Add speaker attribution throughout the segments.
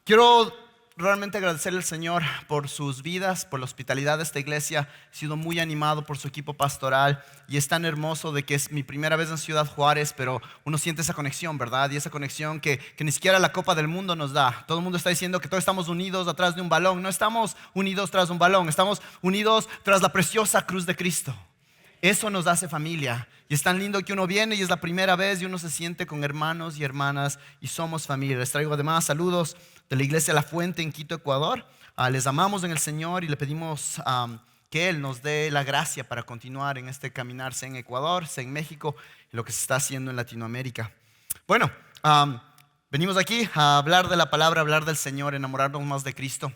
Speaker 1: Quiero realmente agradecerle al Señor por sus vidas, por la hospitalidad de esta iglesia. He sido muy animado por su equipo pastoral y es tan hermoso de que es mi primera vez en Ciudad Juárez, pero uno siente esa conexión, ¿verdad? Y esa conexión que ni siquiera la Copa del Mundo nos da. Todo el mundo está diciendo que todos estamos unidos atrás de un balón. No estamos unidos tras un balón, estamos unidos tras la preciosa cruz de Cristo. Eso nos hace familia y es tan lindo que uno viene y es la primera vez y uno se siente con hermanos y hermanas y somos familia. Les traigo además saludos de la iglesia La Fuente en Quito, Ecuador. Les amamos en el Señor y le pedimos que Él nos dé la gracia para continuar en este caminar, sea en Ecuador, sea en México y lo que se está haciendo en Latinoamérica. Bueno, venimos aquí a hablar de la palabra, a hablar del Señor, enamorarnos más de Cristo.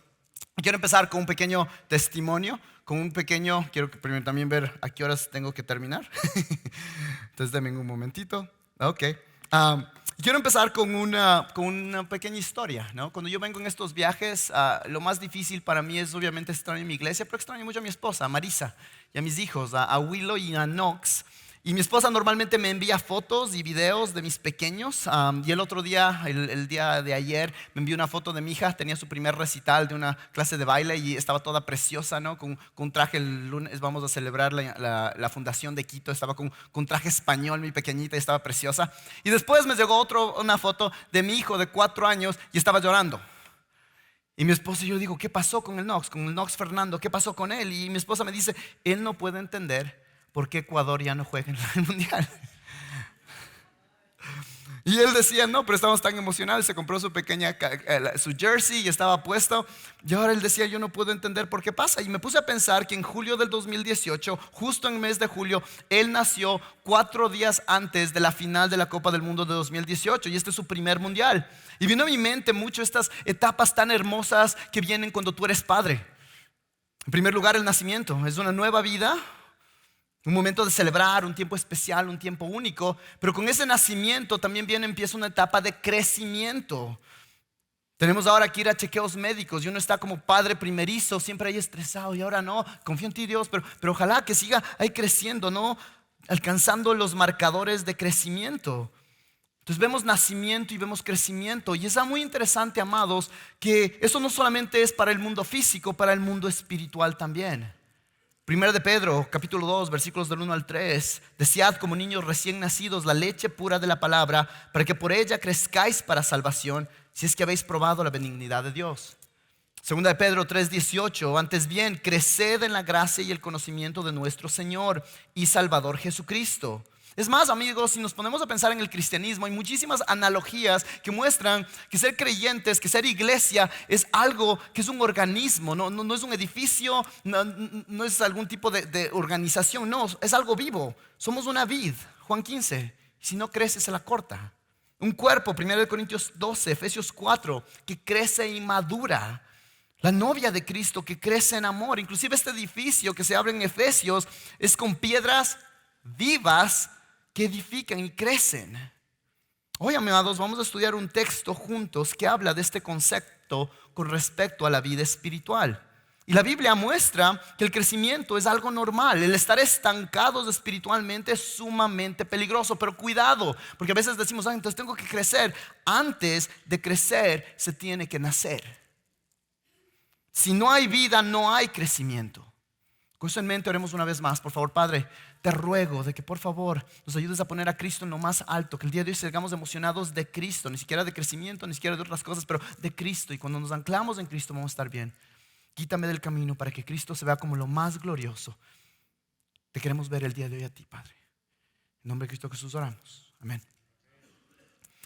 Speaker 1: Quiero empezar con un pequeño testimonio, quiero primero también ver a qué horas tengo que terminar. Entonces denme un momentito. Ok. Quiero empezar con una pequeña historia, ¿no? Cuando yo vengo en estos viajes, lo más difícil para mí es obviamente extrañar mi iglesia, pero extraño mucho a mi esposa, a Marisa, y a mis hijos, a Willow y a Knox. Y mi esposa normalmente me envía fotos y videos de mis pequeños. Y el otro día, el día de ayer, me envió una foto de mi hija. Tenía su primer recital de una clase de baile y estaba toda preciosa, ¿no? Con un traje. El lunes vamos a celebrar la fundación de Quito. Estaba con un traje español, mi pequeñita, y estaba preciosa. Y después me llegó una foto de mi hijo de 4 años y estaba llorando. Y mi esposa y yo digo, ¿qué pasó con el Knox Fernando? ¿Qué pasó con él? Y mi esposa me dice, él no puede entender ¿por qué Ecuador ya no juega en el mundial? Y él decía, no, pero estamos tan emocionados. Se compró su jersey y estaba puesto. Y ahora él decía, yo no puedo entender por qué pasa. Y me puse a pensar que en julio del 2018, justo en el mes de julio, él nació 4 días antes de la final de la Copa del Mundo de 2018. Y este es su primer mundial. Y vino a mi mente mucho estas etapas tan hermosas que vienen cuando tú eres padre. En primer lugar, el nacimiento. Es una nueva vida. Un momento de celebrar, un tiempo especial, un tiempo único. Pero con ese nacimiento también empieza una etapa de crecimiento. Tenemos ahora que ir a chequeos médicos y uno está como padre primerizo, siempre ahí estresado. Y ahora no, confío en ti Dios, pero ojalá que siga ahí creciendo, ¿no? Alcanzando los marcadores de crecimiento. Entonces vemos nacimiento y vemos crecimiento. Y es muy interesante, amados, que eso no solamente es para el mundo físico, para el mundo espiritual también. Primera de Pedro, capítulo 2, versículos del 1 al 3. Desead como niños recién nacidos la leche pura de la palabra, para que por ella crezcáis para salvación, si es que habéis probado la benignidad de Dios. Segunda de Pedro 3:18. Antes bien, creced en la gracia y el conocimiento de nuestro Señor y Salvador Jesucristo. Es más, amigos, si nos ponemos a pensar en el cristianismo, hay muchísimas analogías que muestran que ser creyentes, que ser iglesia es algo que es un organismo, no es un edificio, no es algún tipo de organización, no, es algo vivo. Somos una vid, Juan 15, si no crece se la corta. Un cuerpo, 1 Corintios 12, Efesios 4, que crece y madura. La novia de Cristo que crece en amor. Inclusive este edificio que se abre en Efesios es con piedras vivas que edifican y crecen. Hoy, amados, vamos a estudiar un texto juntos que habla de este concepto con respecto a la vida espiritual. Y la Biblia muestra que el crecimiento es algo normal. El estar estancados espiritualmente es sumamente peligroso. Pero cuidado, porque a veces decimos, entonces tengo que crecer. Antes de crecer se tiene que nacer. Si no hay vida, no hay crecimiento. Con eso en mente, oremos una vez más. Por favor, Padre, te ruego de que por favor nos ayudes a poner a Cristo en lo más alto. Que el día de hoy sigamos emocionados de Cristo. Ni siquiera de crecimiento, ni siquiera de otras cosas, pero de Cristo. Y cuando nos anclamos en Cristo vamos a estar bien. Quítame del camino para que Cristo se vea como lo más glorioso. Te queremos ver el día de hoy a ti, Padre. En nombre de Cristo Jesús oramos. Amén.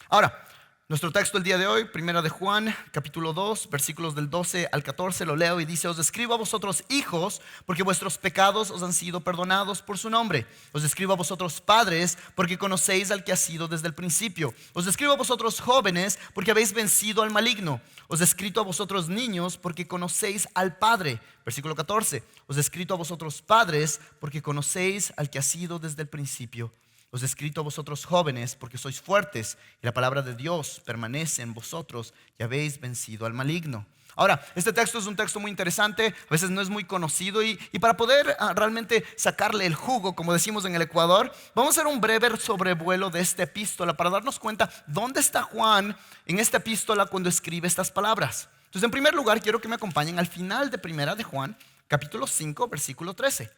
Speaker 1: Ahora, nuestro texto el día de hoy, primera de Juan, capítulo 2, versículos del 12 al 14, lo leo y dice: os escribo a vosotros, hijos, porque vuestros pecados os han sido perdonados por su nombre. Os escribo a vosotros, padres, porque conocéis al que ha sido desde el principio. Os escribo a vosotros, jóvenes, porque habéis vencido al maligno. Os he escrito a vosotros, niños, porque conocéis al Padre. Versículo 14. Os he escrito a vosotros, padres, porque conocéis al que ha sido desde el principio. Os he escrito a vosotros jóvenes porque sois fuertes y la palabra de Dios permanece en vosotros y habéis vencido al maligno. Ahora, este texto es un texto muy interesante, a veces no es muy conocido y para poder realmente sacarle el jugo, como decimos en el Ecuador, vamos a hacer un breve sobrevuelo de esta epístola para darnos cuenta dónde está Juan en esta epístola cuando escribe estas palabras. Entonces, en primer lugar, quiero que me acompañen al final de Primera de Juan, capítulo 5, versículo 13.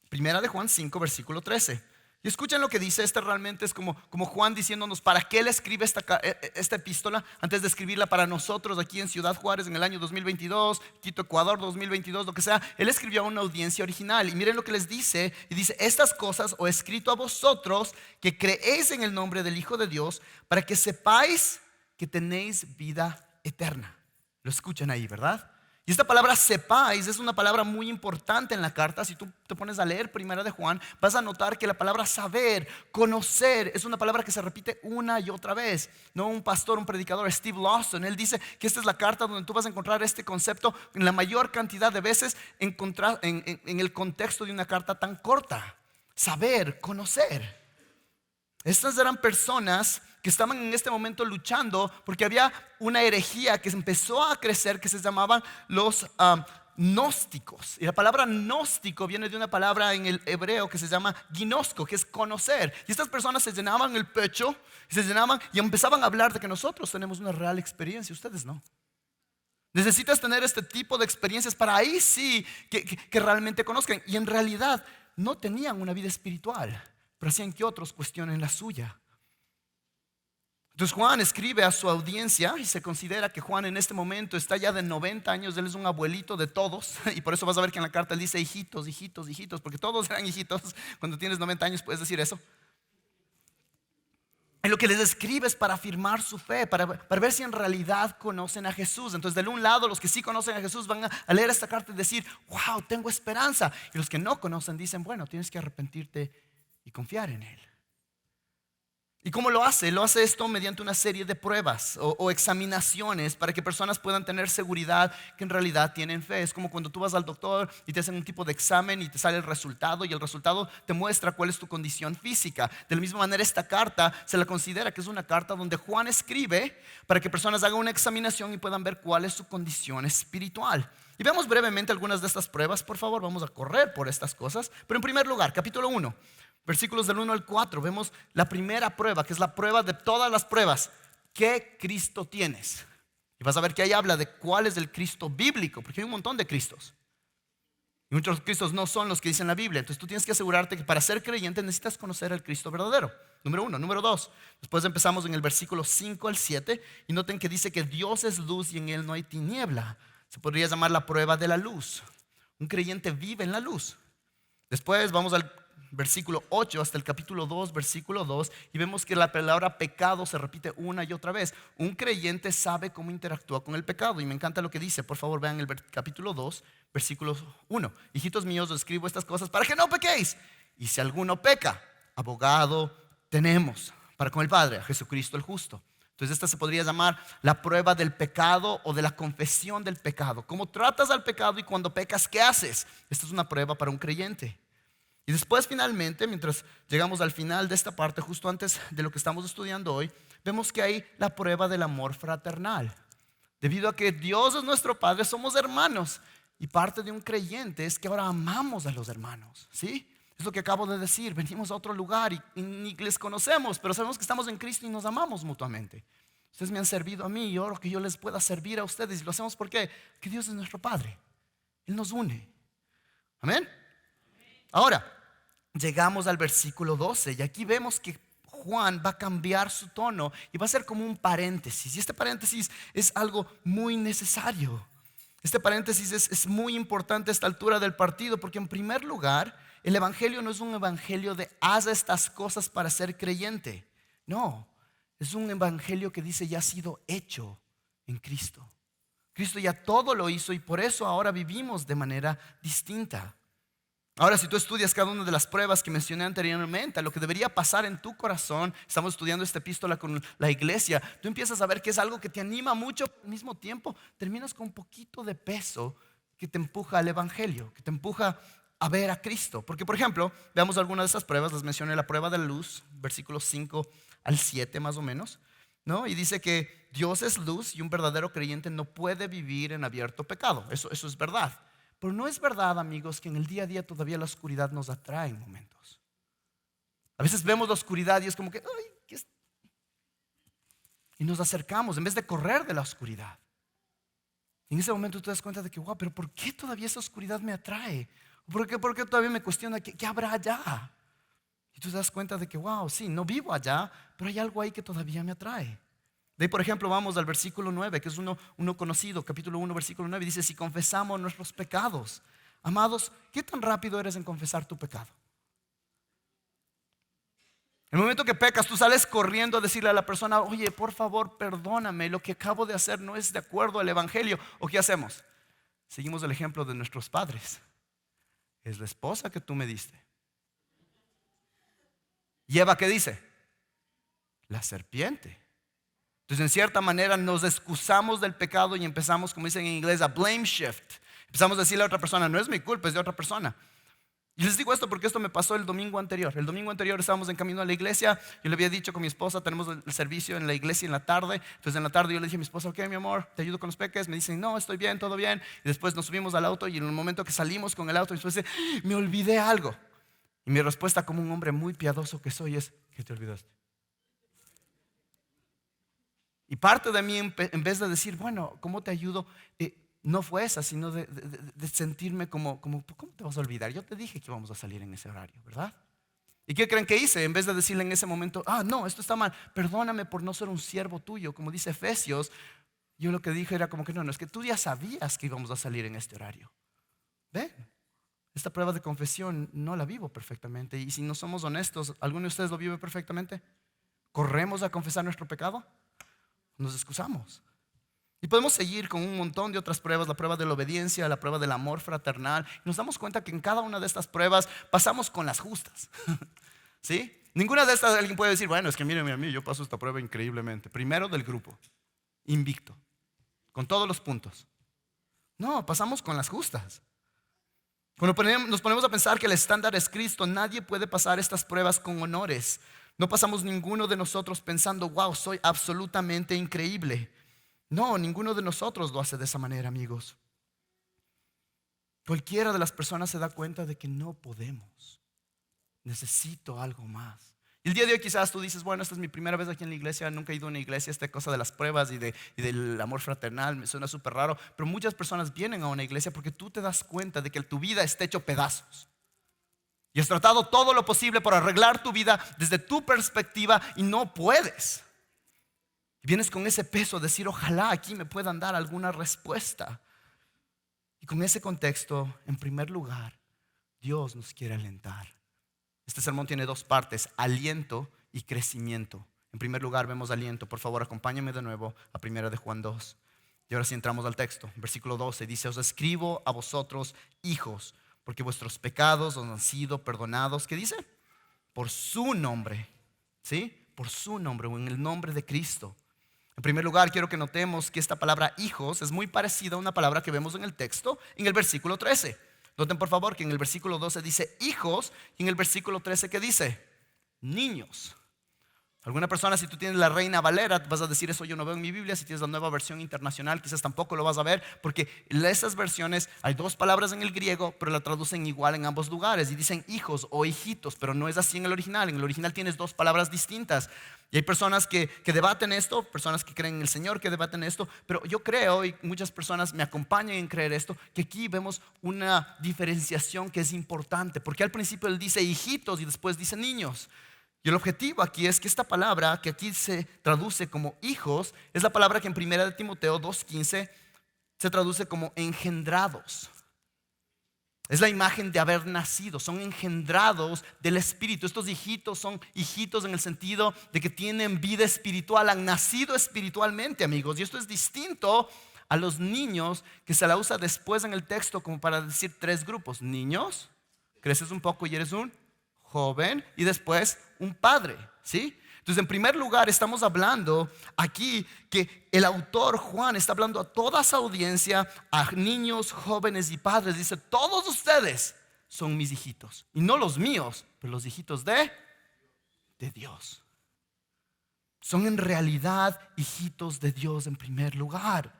Speaker 1: Primera de Juan 5, versículo 13. Y escuchen lo que dice. Este realmente es como Juan diciéndonos para qué él escribe esta epístola antes de escribirla para nosotros aquí en Ciudad Juárez en el año 2022, Quito, Ecuador 2022, lo que sea. Él escribió a una audiencia original y miren lo que les dice. Y dice: estas cosas os he escrito a vosotros que creéis en el nombre del Hijo de Dios, para que sepáis que tenéis vida eterna. Lo escuchan ahí, ¿verdad? Y esta palabra sepáis es una palabra muy importante en la carta. Si tú te pones a leer Primera de Juan, vas a notar que la palabra saber, conocer, es una palabra que se repite una y otra vez. No, un pastor, un predicador, Steve Lawson, él dice que esta es la carta donde tú vas a encontrar este concepto en la mayor cantidad de veces en el contexto de una carta tan corta. Saber, conocer. Estas eran personas que estaban en este momento luchando porque había una herejía que empezó a crecer que se llamaban los gnósticos. Y la palabra gnóstico viene de una palabra en el hebreo que se llama ginosko, que es conocer. Y estas personas se llenaban el pecho, y empezaban a hablar de que nosotros tenemos una real experiencia, ustedes no. Necesitas tener este tipo de experiencias para ahí sí que realmente conozcan. Y en realidad no tenían una vida espiritual, pero hacían que otros cuestionen la suya. Entonces Juan escribe a su audiencia y se considera que Juan en este momento está ya de 90 años. Él es un abuelito de todos y por eso vas a ver que en la carta él dice hijitos, hijitos, hijitos, porque todos eran hijitos. Cuando tienes 90 años puedes decir eso. Y lo que les escribe es para afirmar su fe, para ver si en realidad conocen a Jesús. Entonces de un lado los que sí conocen a Jesús van a leer esta carta y decir: wow, tengo esperanza. Y los que no conocen dicen: bueno, tienes que arrepentirte y confiar en Él. ¿Y cómo lo hace? Lo hace esto mediante una serie de pruebas o examinaciones para que personas puedan tener seguridad que en realidad tienen fe. Es como cuando tú vas al doctor y te hacen un tipo de examen y te sale el resultado y el resultado te muestra cuál es tu condición física. De la misma manera esta carta se la considera que es una carta donde Juan escribe para que personas hagan una examinación y puedan ver cuál es su condición espiritual. Y veamos brevemente algunas de estas pruebas. Por favor, vamos a correr por estas cosas. Pero en primer lugar, capítulo 1. Versículos del 1 al 4, vemos la primera prueba, que es la prueba de todas las pruebas. ¿Qué Cristo tienes? Y vas a ver que ahí habla de cuál es el Cristo bíblico, porque hay un montón de Cristos. Y muchos Cristos no son los que dicen la Biblia. Entonces tú tienes que asegurarte que para ser creyente necesitas conocer al Cristo verdadero. Número 1. Número 2. Después empezamos en el versículo 5 al 7. Y noten que dice que Dios es luz y en Él no hay tiniebla. Se podría llamar la prueba de la luz. Un creyente vive en la luz. Después vamos al versículo 8 hasta el capítulo 2, versículo 2, y vemos que la palabra pecado se repite una y otra vez. Un creyente sabe cómo interactúa con el pecado, y me encanta lo que dice. Por favor, vean el capítulo 2, versículo 1. Hijitos míos, os escribo estas cosas para que no pequéis. Y si alguno peca, abogado tenemos para con el Padre, a Jesucristo el justo. Entonces esta se podría llamar la prueba del pecado o de la confesión del pecado. ¿Cómo tratas al pecado y cuando pecas, qué haces? Esta es una prueba para un creyente. Y después finalmente, mientras llegamos al final de esta parte, justo antes de lo que estamos estudiando hoy, vemos que hay la prueba del amor fraternal. Debido a que Dios es nuestro Padre, somos hermanos. Y parte de un creyente es que ahora amamos a los hermanos, ¿sí? Es lo que acabo de decir. Venimos a otro lugar y ni les conocemos, pero sabemos que estamos en Cristo y nos amamos mutuamente. Ustedes me han servido a mí y oro que yo les pueda servir a ustedes. Y lo hacemos porque Dios es nuestro Padre. Él nos une. Amén. Ahora, llegamos al versículo 12 y aquí vemos que Juan va a cambiar su tono y va a ser como un paréntesis. Y este paréntesis es algo muy necesario. Este paréntesis es muy importante a esta altura del partido porque en primer lugar, el evangelio no es un evangelio de haz estas cosas para ser creyente. No, es un evangelio que dice ya ha sido hecho en Cristo. Cristo ya todo lo hizo y por eso ahora vivimos de manera distinta. Ahora, si tú estudias cada una de las pruebas que mencioné anteriormente, lo que debería pasar en tu corazón, estamos estudiando esta epístola con la iglesia, tú empiezas a ver que es algo que te anima mucho, pero al mismo tiempo terminas con un poquito de peso que te empuja al evangelio, que te empuja a ver a Cristo. Porque, por ejemplo, veamos algunas de estas pruebas. Les mencioné la prueba de la luz, versículos 5 al 7 más o menos, ¿no? Y dice que Dios es luz y un verdadero creyente no puede vivir en abierto pecado. Eso es verdad. Pero no es verdad, amigos, que en el día a día todavía la oscuridad nos atrae en momentos. A veces vemos la oscuridad y es como que, ay, ¿qué es? Y nos acercamos en vez de correr de la oscuridad. Y en ese momento tú te das cuenta de que, wow, pero ¿por qué todavía esa oscuridad me atrae? ¿Por qué todavía me cuestiona qué habrá allá? Y tú te das cuenta de que, wow, sí, no vivo allá, pero hay algo ahí que todavía me atrae. De ahí, por ejemplo, vamos al versículo 9, que es uno conocido, capítulo 1, versículo 9, dice, si confesamos nuestros pecados. Amados, ¿qué tan rápido eres en confesar tu pecado? En el momento que pecas, tú sales corriendo a decirle a la persona, oye, por favor, perdóname, lo que acabo de hacer no es de acuerdo al evangelio. ¿O qué hacemos? Seguimos el ejemplo de nuestros padres. Es la esposa que tú me diste. ¿Y Eva qué dice? La serpiente. Entonces, en cierta manera, nos excusamos del pecado y empezamos, como dicen en inglés, a blame shift. Empezamos a decirle a otra persona, no es mi culpa, es de otra persona. Y les digo esto porque esto me pasó el domingo anterior. El domingo anterior estábamos en camino a la iglesia. Yo le había dicho con mi esposa, tenemos el servicio en la iglesia en la tarde. Entonces en la tarde yo le dije a mi esposa, ok, mi amor, te ayudo con los peques. Me dicen, no, estoy bien, todo bien. Y después nos subimos al auto y en el momento que salimos con el auto, después dice, me olvidé algo. Y mi respuesta como un hombre muy piadoso que soy es, ¿qué te olvidaste? Y parte de mí, en vez de decir, bueno, ¿cómo te ayudo? No fue esa, sino de sentirme como, ¿cómo te vas a olvidar? Yo te dije que íbamos a salir en ese horario, ¿verdad? ¿Y qué creen que hice? En vez de decirle en ese momento, no, esto está mal, perdóname por no ser un siervo tuyo, como dice Efesios, yo lo que dije era como que no, es que tú ya sabías que íbamos a salir en este horario. ¿Ven? Esta prueba de confesión no la vivo perfectamente. Y si no somos honestos, ¿alguno de ustedes lo vive perfectamente? ¿Corremos a confesar nuestro pecado? Nos excusamos. Y podemos seguir con un montón de otras pruebas, la prueba de la obediencia, la prueba del amor fraternal. Y nos damos cuenta que en cada una de estas pruebas pasamos con las justas. ¿Sí? Ninguna de estas alguien puede decir, bueno, es que míreme a mí, yo paso esta prueba increíblemente. Primero del grupo, invicto, con todos los puntos. No, pasamos con las justas. Cuando nos ponemos a pensar que el estándar es Cristo, nadie puede pasar estas pruebas con honores. No pasamos ninguno de nosotros pensando, wow, soy absolutamente increíble. No, ninguno de nosotros lo hace de esa manera, amigos. Cualquiera de las personas se da cuenta de que no podemos. Necesito algo más. Y el día de hoy quizás tú dices, bueno, esta es mi primera vez aquí en la iglesia, nunca he ido a una iglesia, esta cosa de las pruebas y del amor fraternal, me suena súper raro, pero muchas personas vienen a una iglesia porque tú te das cuenta de que tu vida está hecho pedazos. Y has tratado todo lo posible por arreglar tu vida desde tu perspectiva y no puedes. Y vienes con ese peso de decir, ojalá aquí me puedan dar alguna respuesta. Y con ese contexto, en primer lugar, Dios nos quiere alentar. Este sermón tiene dos partes, aliento y crecimiento. En primer lugar vemos aliento. Por favor, acompáñame de nuevo a 1 de Juan 2. Y ahora sí entramos al texto. Versículo 12 dice, os escribo a vosotros, hijos, porque vuestros pecados os han sido perdonados. ¿Qué dice? Por su nombre. ¿Sí? Por su nombre o en el nombre de Cristo. En primer lugar, quiero que notemos que esta palabra hijos es muy parecida a una palabra que vemos en el texto, en el versículo 13. Noten por favor que en el versículo 12 dice hijos y en el versículo 13 ¿qué dice? Niños. Alguna persona, si tú tienes la Reina Valera, vas a decir, eso yo no veo en mi Biblia. Si tienes la Nueva Versión Internacional, quizás tampoco lo vas a ver, porque en esas versiones hay dos palabras en el griego, pero la traducen igual en ambos lugares y dicen hijos o hijitos, pero no es así en el original. En el original tienes dos palabras distintas. Y hay personas que debaten esto, personas que creen en el Señor que debaten esto, pero yo creo, y muchas personas me acompañan en creer esto, que aquí vemos una diferenciación que es importante, porque al principio él dice hijitos y después dice niños. Y el objetivo aquí es que esta palabra que aquí se traduce como hijos es la palabra que en 1 de Timoteo 2:15 se traduce como engendrados. Es la imagen de haber nacido, son engendrados del Espíritu. Estos hijitos son hijitos en el sentido de que tienen vida espiritual, han nacido espiritualmente, amigos. Y esto es distinto a los niños que se la usa después en el texto como para decir tres grupos. Niños, creces un poco y eres un joven y después un padre, ¿sí? Entonces, en primer lugar, estamos hablando aquí que el autor Juan está hablando a toda esa audiencia, a niños, jóvenes y padres. Dice, todos ustedes son mis hijitos. Y no los míos, pero los hijitos de Dios. Son en realidad hijitos de Dios en primer lugar.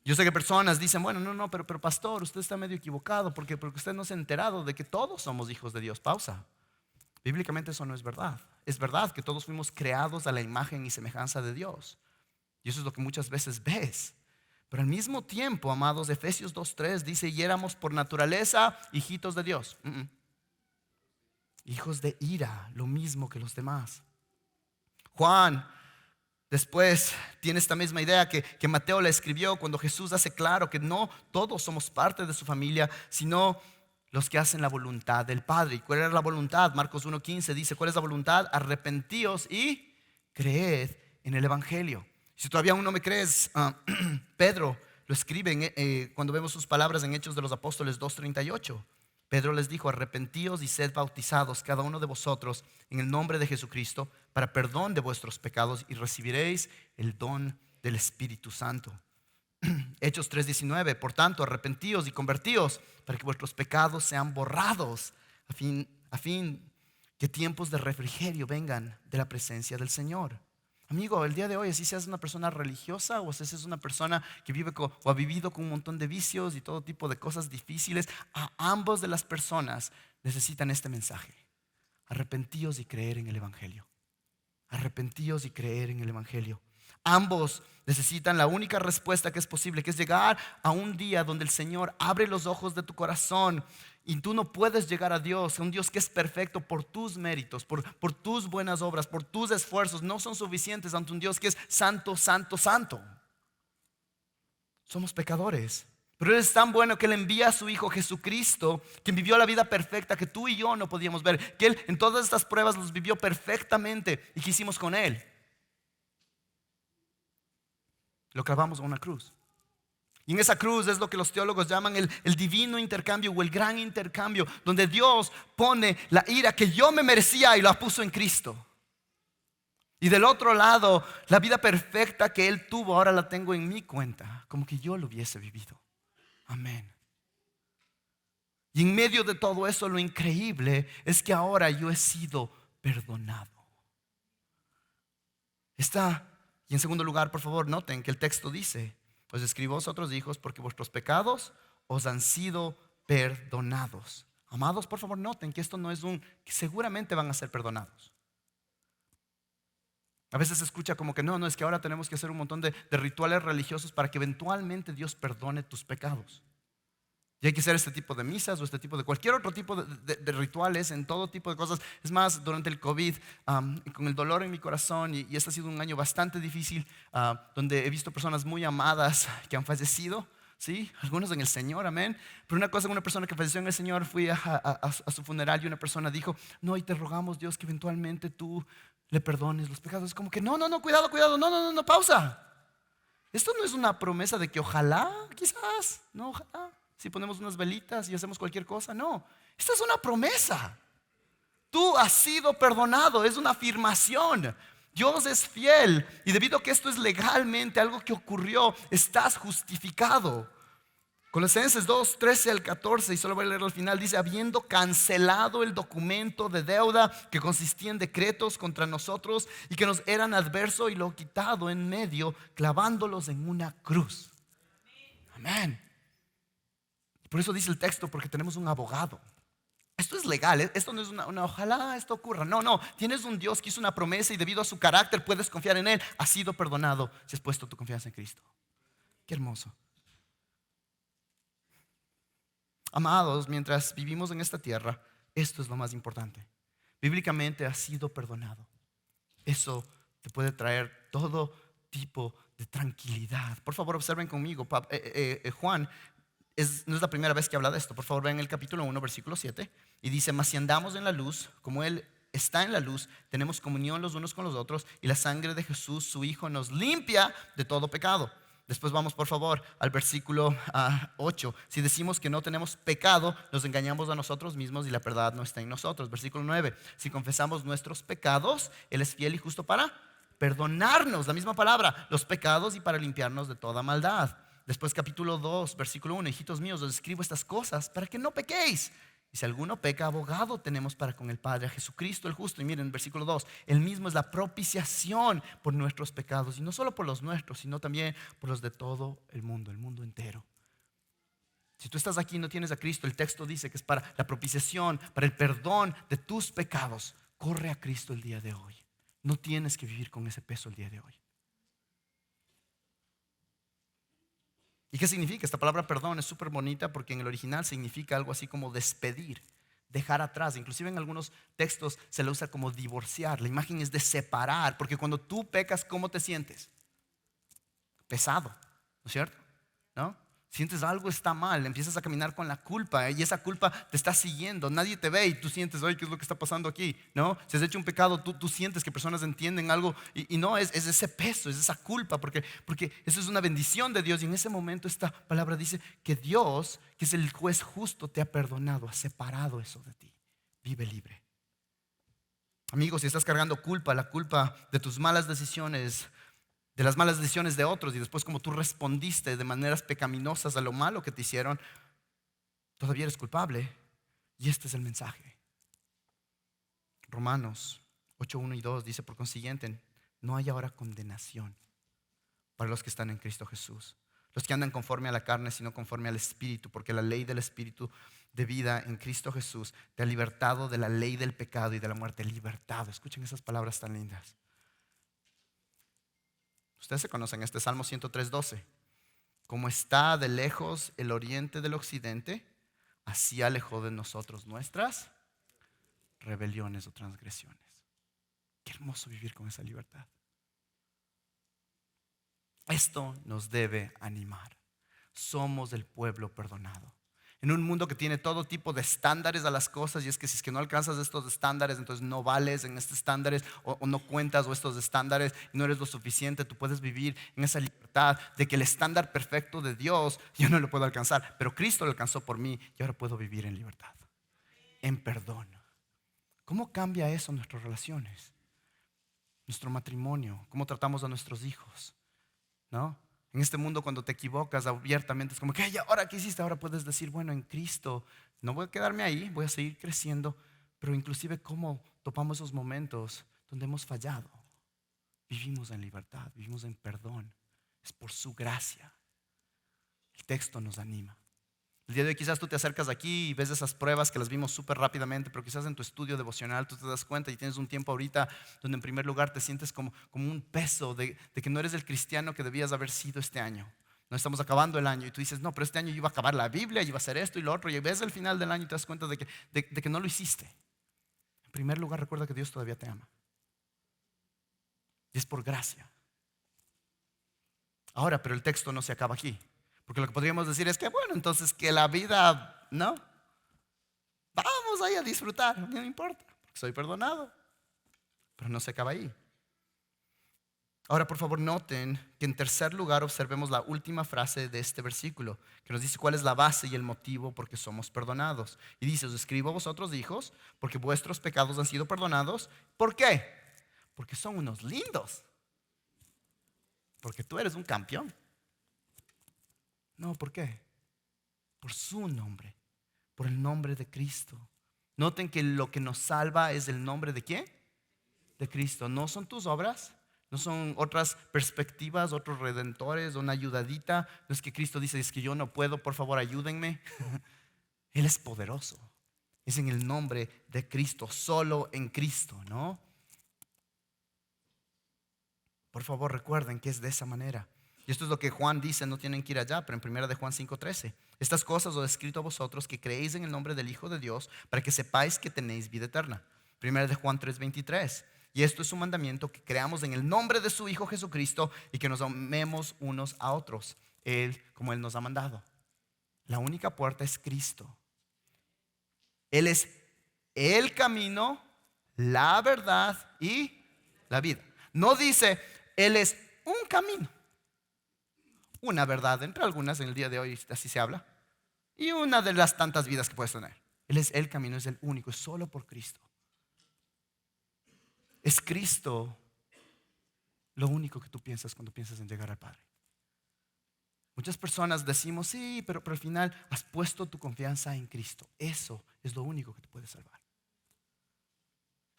Speaker 1: Yo sé que personas dicen, bueno, no, pero pastor, usted está medio equivocado porque usted no se ha enterado de que todos somos hijos de Dios. Pausa. Bíblicamente eso no es verdad. Es verdad que todos fuimos creados a la imagen y semejanza de Dios. Y eso es lo que muchas veces ves. Pero al mismo tiempo, amados, Efesios 2:3 dice, y éramos por naturaleza hijitos de Dios. Hijos de ira, lo mismo que los demás. Juan después tiene esta misma idea que Mateo le escribió cuando Jesús hace claro que no todos somos parte de su familia, sino los que hacen la voluntad del Padre. ¿Y cuál era la voluntad? Marcos 1:15 dice, ¿cuál es la voluntad? Arrepentíos y creed en el Evangelio. Si todavía aún no me crees, Pedro lo escribe cuando vemos sus palabras en Hechos de los Apóstoles 2:38. Pedro les dijo, arrepentíos y sed bautizados cada uno de vosotros en el nombre de Jesucristo para perdón de vuestros pecados y recibiréis el don del Espíritu Santo. Hechos 3:19, por tanto arrepentíos y convertíos para que vuestros pecados sean borrados a fin que tiempos de refrigerio vengan de la presencia del Señor. Amigo, el día de hoy, si seas una persona religiosa o si seas una persona que vive o ha vivido con un montón de vicios y todo tipo de cosas difíciles, a ambos de las personas necesitan este mensaje. Arrepentíos y creer en el Evangelio. Arrepentíos y creer en el Evangelio. Ambos necesitan la única respuesta que es posible, que es llegar a un día donde el Señor abre los ojos de tu corazón y tú no puedes llegar a Dios, a un Dios que es perfecto por tus méritos, por tus buenas obras, por tus esfuerzos. No son suficientes ante un Dios que es santo, santo, santo. Somos pecadores, pero Él es tan bueno que Él envía a su Hijo Jesucristo, quien vivió la vida perfecta que tú y yo no podíamos ver, que Él en todas estas pruebas los vivió perfectamente. ¿Y qué hicimos con Él? Lo clavamos en una cruz. Y en esa cruz es lo que los teólogos llaman el divino intercambio o el gran intercambio, donde Dios pone la ira que yo me merecía y la puso en Cristo. Y del otro lado, la vida perfecta que Él tuvo, ahora la tengo en mi cuenta, como que yo lo hubiese vivido. Amén. Y en medio de todo eso, lo increíble es que ahora yo he sido perdonado. Y en segundo lugar, por favor, noten que el texto dice, os escribo a vosotros hijos porque vuestros pecados os han sido perdonados. Amados, por favor, noten que esto no es que seguramente van a ser perdonados. A veces se escucha como que no, es que ahora tenemos que hacer un montón de rituales religiosos para que eventualmente Dios perdone tus pecados. Y hay que hacer este tipo de misas o este tipo de cualquier otro tipo de rituales en todo tipo de cosas. Es más, durante el COVID, con el dolor en mi corazón, y este ha sido un año bastante difícil, donde he visto personas muy amadas que han fallecido, ¿sí? Algunos en el Señor, amén. Pero una cosa, una persona que falleció en el Señor, fui a su funeral y una persona dijo, no, y te rogamos, Dios, que eventualmente tú le perdones los pecados. Es como que no, cuidado, no, pausa. Esto no es una promesa de que ojalá, quizás, no, ojalá. Si ponemos unas velitas y hacemos cualquier cosa, no. Esta es una promesa. Tú has sido perdonado, es una afirmación. Dios es fiel y debido a que esto es legalmente algo que ocurrió, estás justificado. Colosenses 2:13-14, y solo voy a leerlo al final, dice, habiendo cancelado el documento de deuda que consistía en decretos contra nosotros y que nos eran adversos, y lo quitado en medio, clavándolos en una cruz. Amén. Por eso dice el texto, porque tenemos un abogado. Esto es legal, esto no es una ojalá esto ocurra. No, tienes un Dios que hizo una promesa y debido a su carácter puedes confiar en Él. Has sido perdonado si has puesto tu confianza en Cristo. Qué hermoso. Amados, mientras vivimos en esta tierra, esto es lo más importante. Bíblicamente has sido perdonado. Eso te puede traer todo tipo de tranquilidad. Por favor, observen conmigo, Juan no es la primera vez que habla de esto. Por favor, vean el capítulo 1, versículo 7. Y dice, mas si andamos en la luz, como Él está en la luz, tenemos comunión los unos con los otros, y la sangre de Jesús, su Hijo, nos limpia de todo pecado. Después vamos, por favor, al versículo 8. Si decimos que no tenemos pecado, nos engañamos a nosotros mismos y la verdad no está en nosotros. Versículo 9. Si confesamos nuestros pecados, Él es fiel y justo para perdonarnos, la misma palabra, los pecados, y para limpiarnos de toda maldad. Después capítulo 2, versículo 1, hijitos míos, os escribo estas cosas para que no pequéis. Y si alguno peca, abogado tenemos para con el Padre, a Jesucristo el justo. Y miren, versículo 2, Él mismo es la propiciación por nuestros pecados. Y no solo por los nuestros, sino también por los de todo el mundo entero. Si tú estás aquí y no tienes a Cristo, el texto dice que es para la propiciación, para el perdón de tus pecados. Corre a Cristo el día de hoy. No tienes que vivir con ese peso el día de hoy. ¿Y qué significa? Esta palabra perdón es súper bonita porque en el original significa algo así como despedir, dejar atrás. Inclusive en algunos textos se le usa como divorciar. La imagen es de separar, porque cuando tú pecas, ¿cómo te sientes? Pesado, ¿no es cierto? ¿No? Sientes algo está mal, empiezas a caminar con la culpa, y esa culpa te está siguiendo, nadie te ve y tú sientes, oye, ¿qué es lo que está pasando aquí? ¿No? Si has hecho un pecado, tú sientes que personas entienden algo y no, es ese peso, es esa culpa, porque eso es una bendición de Dios. Y en ese momento esta palabra dice que Dios, que es el juez justo, te ha perdonado, ha separado eso de ti. Vive libre. Amigos, si estás cargando culpa, la culpa de tus malas decisiones, de las malas decisiones de otros, y después como tú respondiste de maneras pecaminosas a lo malo que te hicieron, todavía eres culpable. Y este es el mensaje. Romanos 8:1 y 2 dice: por consiguiente, no hay ahora condenación para los que están en Cristo Jesús, los que andan conforme a la carne, sino conforme al Espíritu, porque la ley del Espíritu de vida en Cristo Jesús te ha libertado de la ley del pecado y de la muerte. Libertado. Escuchen esas palabras tan lindas. Ustedes se conocen este Salmo 103:12. Como está de lejos el oriente del occidente, así alejó de nosotros nuestras rebeliones o transgresiones. Qué hermoso vivir con esa libertad. Esto nos debe animar. Somos el pueblo perdonado. En un mundo que tiene todo tipo de estándares a las cosas, y es que si es que no alcanzas estos estándares, entonces no vales en estos estándares, o no cuentas o estos estándares y no eres lo suficiente. Tú puedes vivir en esa libertad de que el estándar perfecto de Dios yo no lo puedo alcanzar, pero Cristo lo alcanzó por mí y ahora puedo vivir en libertad, en perdón. ¿Cómo cambia eso nuestras relaciones? Nuestro matrimonio, cómo tratamos a nuestros hijos, ¿no? En este mundo, cuando te equivocas abiertamente, es como que, ¿ahora qué hiciste? Ahora puedes decir, bueno, en Cristo no voy a quedarme ahí, voy a seguir creciendo. Pero inclusive cómo topamos esos momentos donde hemos fallado. Vivimos en libertad, vivimos en perdón. Es por su gracia. El texto nos anima. El día de hoy quizás tú te acercas aquí y ves esas pruebas que las vimos súper rápidamente, pero quizás en tu estudio devocional tú te das cuenta y tienes un tiempo ahorita donde en primer lugar te sientes como un peso de que no eres el cristiano que debías haber sido este año. No estamos acabando el año y tú dices, no, pero este año yo iba a acabar la Biblia, yo iba a hacer esto y lo otro, y ves el final del año y te das cuenta de que no lo hiciste. En primer lugar, recuerda que Dios todavía te ama. Y es por gracia. Ahora, pero el texto no se acaba aquí. Porque lo que podríamos decir es que, bueno, entonces que la vida, no, vamos ahí a disfrutar, no me importa, porque soy perdonado. Pero no se acaba ahí. Ahora, por favor, noten que en tercer lugar observemos la última frase de este versículo, que nos dice cuál es la base y el motivo por qué somos perdonados. Y dice: os escribo a vosotros, hijos, porque vuestros pecados han sido perdonados. ¿Por qué? Porque son unos lindos. Porque tú eres un campeón. No, ¿por qué? Por su nombre, por el nombre de Cristo. Noten que lo que nos salva es el nombre de ¿quién? De Cristo. No son tus obras, no son otras perspectivas, otros redentores, una ayudadita. No es que Cristo dice, es que yo no puedo, por favor ayúdenme. Él es poderoso. Es en el nombre de Cristo, solo en Cristo, ¿no? Por favor recuerden que es de esa manera. Y esto es lo que Juan dice, no tienen que ir allá, pero en 1 de Juan 5:13. Estas cosas os he escrito a vosotros que creéis en el nombre del Hijo de Dios, para que sepáis que tenéis vida eterna. 1 de Juan 3:23. Y esto es un mandamiento, que creamos en el nombre de su Hijo Jesucristo y que nos amemos unos a otros, Él como Él nos ha mandado. La única puerta es Cristo. Él es el camino, la verdad y la vida. No dice, Él es un camino, una verdad, entre algunas en el día de hoy así se habla, y una de las tantas vidas que puedes tener. Él es el camino, es el único, es solo por Cristo. Es Cristo lo único que tú piensas cuando piensas en llegar al Padre. Muchas personas decimos, sí, pero al final has puesto tu confianza en Cristo. Eso es lo único que te puede salvar.